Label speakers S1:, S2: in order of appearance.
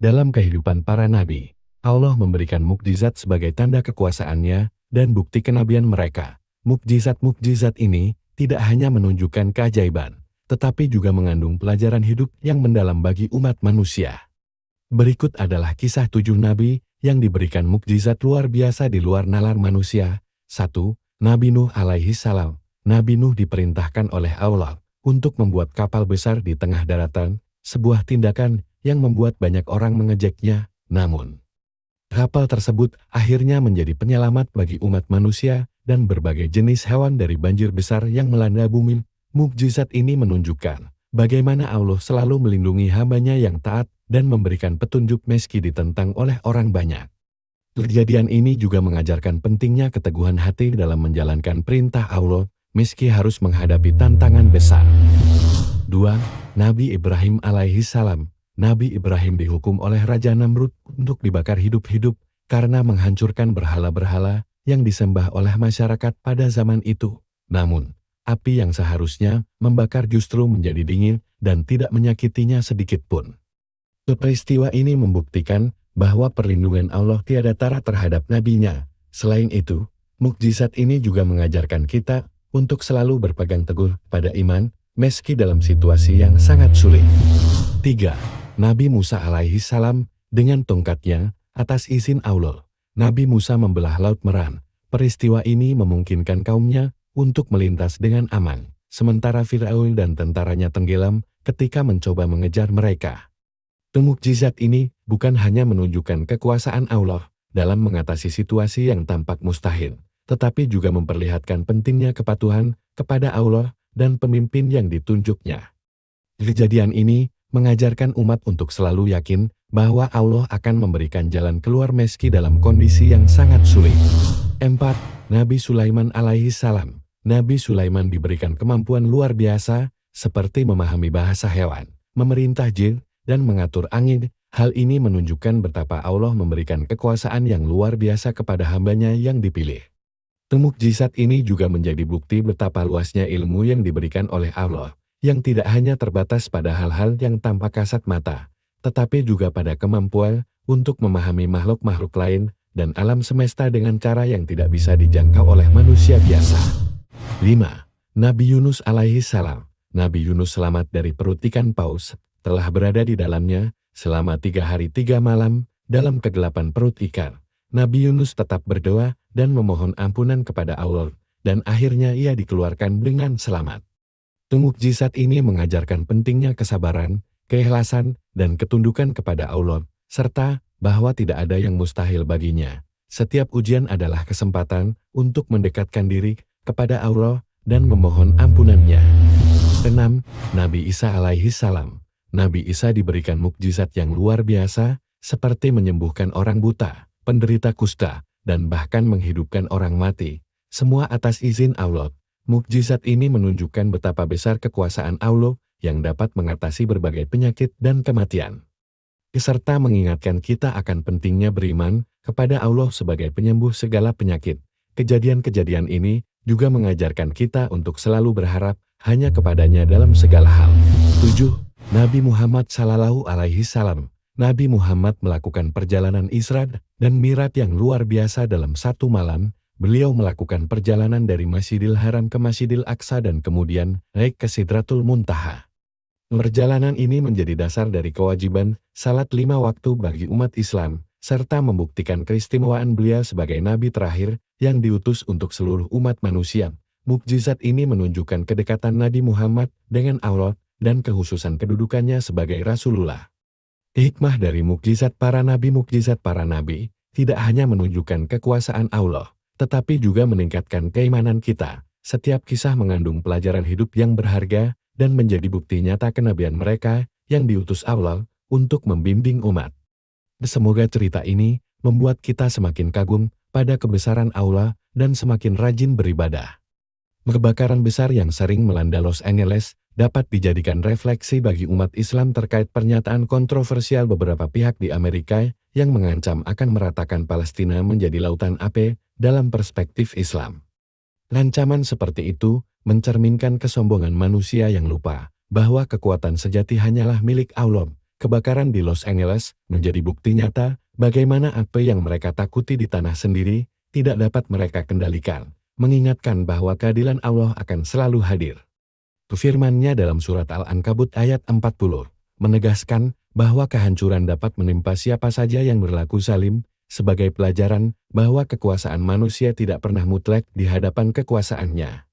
S1: Dalam kehidupan para nabi, Allah memberikan mukjizat sebagai tanda kekuasaannya dan bukti kenabian mereka. Mukjizat-mukjizat ini tidak hanya menunjukkan keajaiban, tetapi juga mengandung pelajaran hidup yang mendalam bagi umat manusia. Berikut adalah kisah 7 nabi yang diberikan mukjizat luar biasa di luar nalar manusia. 1. Nabi Nuh alaihi salam. Nabi Nuh diperintahkan oleh Allah untuk membuat kapal besar di tengah daratan, sebuah tindakan yang membuat banyak orang mengejeknya. Namun, kapal tersebut akhirnya menjadi penyelamat bagi umat manusia dan berbagai jenis hewan dari banjir besar yang melanda bumi. Mukjizat ini menunjukkan bagaimana Allah selalu melindungi hamba-Nya yang taat dan memberikan petunjuk meski ditentang oleh orang banyak. Kejadian ini juga mengajarkan pentingnya keteguhan hati dalam menjalankan perintah Allah, meski harus menghadapi tantangan besar. 2. Nabi Ibrahim alaihi salam. Nabi Ibrahim dihukum oleh Raja Namrud untuk dibakar hidup-hidup karena menghancurkan berhala-berhala yang disembah oleh masyarakat pada zaman itu. Namun, api yang seharusnya membakar justru menjadi dingin dan tidak menyakitinya sedikit pun. Peristiwa ini membuktikan bahwa perlindungan Allah tiada tara terhadap nabinya. Selain itu, mukjizat ini juga mengajarkan kita untuk selalu berpegang teguh pada iman, meski dalam situasi yang sangat sulit. 3. Nabi Musa alaihi salam dengan tongkatnya atas izin Allah. Nabi Musa membelah Laut Merah. Peristiwa ini memungkinkan kaumnya untuk melintas dengan aman, sementara Firaun dan tentaranya tenggelam ketika mencoba mengejar mereka. Mukjizat ini bukan hanya menunjukkan kekuasaan Allah dalam mengatasi situasi yang tampak mustahil, tetapi juga memperlihatkan pentingnya kepatuhan kepada Allah dan pemimpin yang ditunjuknya. Kejadian ini mengajarkan umat untuk selalu yakin bahwa Allah akan memberikan jalan keluar meski dalam kondisi yang sangat sulit. 4. Nabi Sulaiman alaihi salam. Nabi Sulaiman diberikan kemampuan luar biasa seperti memahami bahasa hewan, memerintah jin, dan mengatur angin. Hal ini menunjukkan betapa Allah memberikan kekuasaan yang luar biasa kepada hamba-Nya yang dipilih. Mukjizat ini juga menjadi bukti betapa luasnya ilmu yang diberikan oleh Allah, yang tidak hanya terbatas pada hal-hal yang tampak kasat mata, tetapi juga pada kemampuan untuk memahami makhluk-makhluk lain dan alam semesta dengan cara yang tidak bisa dijangkau oleh manusia biasa. 5. Nabi Yunus alaihi salam. Nabi Yunus selamat dari perut ikan paus, telah berada di dalamnya selama 3 hari 3 malam dalam kegelapan perut ikan. Nabi Yunus tetap berdoa dan memohon ampunan kepada Allah, dan akhirnya ia dikeluarkan dengan selamat. Mukjizat ini mengajarkan pentingnya kesabaran, keikhlasan, dan ketundukan kepada Allah, serta bahwa tidak ada yang mustahil baginya. Setiap ujian adalah kesempatan untuk mendekatkan diri kepada Allah dan memohon ampunan-Nya. 6. Nabi Isa alaihi salam. Nabi Isa diberikan mukjizat yang luar biasa, seperti menyembuhkan orang buta, penderita kusta, dan bahkan menghidupkan orang mati, semua atas izin Allah. Mukjizat ini menunjukkan betapa besar kekuasaan Allah yang dapat mengatasi berbagai penyakit dan kematian, serta mengingatkan kita akan pentingnya beriman kepada Allah sebagai penyembuh segala penyakit. Kejadian-kejadian ini juga mengajarkan kita untuk selalu berharap hanya kepadanya dalam segala hal. 7. Nabi Muhammad sallallahu alaihi salam. Nabi Muhammad melakukan perjalanan Isra dan Mi'raj yang luar biasa dalam 1 malam. Beliau melakukan perjalanan dari Masjidil Haram ke Masjidil Aqsa dan kemudian naik ke Sidratul Muntaha. Perjalanan ini menjadi dasar dari kewajiban salat 5 waktu bagi umat Islam, serta membuktikan keistimewaan beliau sebagai nabi terakhir yang diutus untuk seluruh umat manusia. Mukjizat ini menunjukkan kedekatan Nabi Muhammad dengan Allah dan kekhususan kedudukannya sebagai Rasulullah. Hikmah dari mukjizat para nabi tidak hanya menunjukkan kekuasaan Allah, tetapi juga meningkatkan keimanan kita. Setiap kisah mengandung pelajaran hidup yang berharga dan menjadi bukti nyata kenabian mereka yang diutus Allah untuk membimbing umat. Semoga cerita ini membuat kita semakin kagum pada kebesaran Allah dan semakin rajin beribadah. Kebakaran besar yang sering melanda Los Angeles dapat dijadikan refleksi bagi umat Islam terkait pernyataan kontroversial beberapa pihak di Amerika yang mengancam akan meratakan Palestina menjadi lautan api dalam perspektif Islam. Ancaman seperti itu mencerminkan kesombongan manusia yang lupa bahwa kekuatan sejati hanyalah milik Allah. Kebakaran di Los Angeles menjadi bukti nyata bagaimana apa yang mereka takuti di tanah sendiri tidak dapat mereka kendalikan, mengingatkan bahwa keadilan Allah akan selalu hadir. Firman-Nya dalam surat Al-Ankabut ayat 40, menegaskan bahwa kehancuran dapat menimpa siapa saja yang berlaku zalim, sebagai pelajaran bahwa kekuasaan manusia tidak pernah mutlak di hadapan kekuasaannya.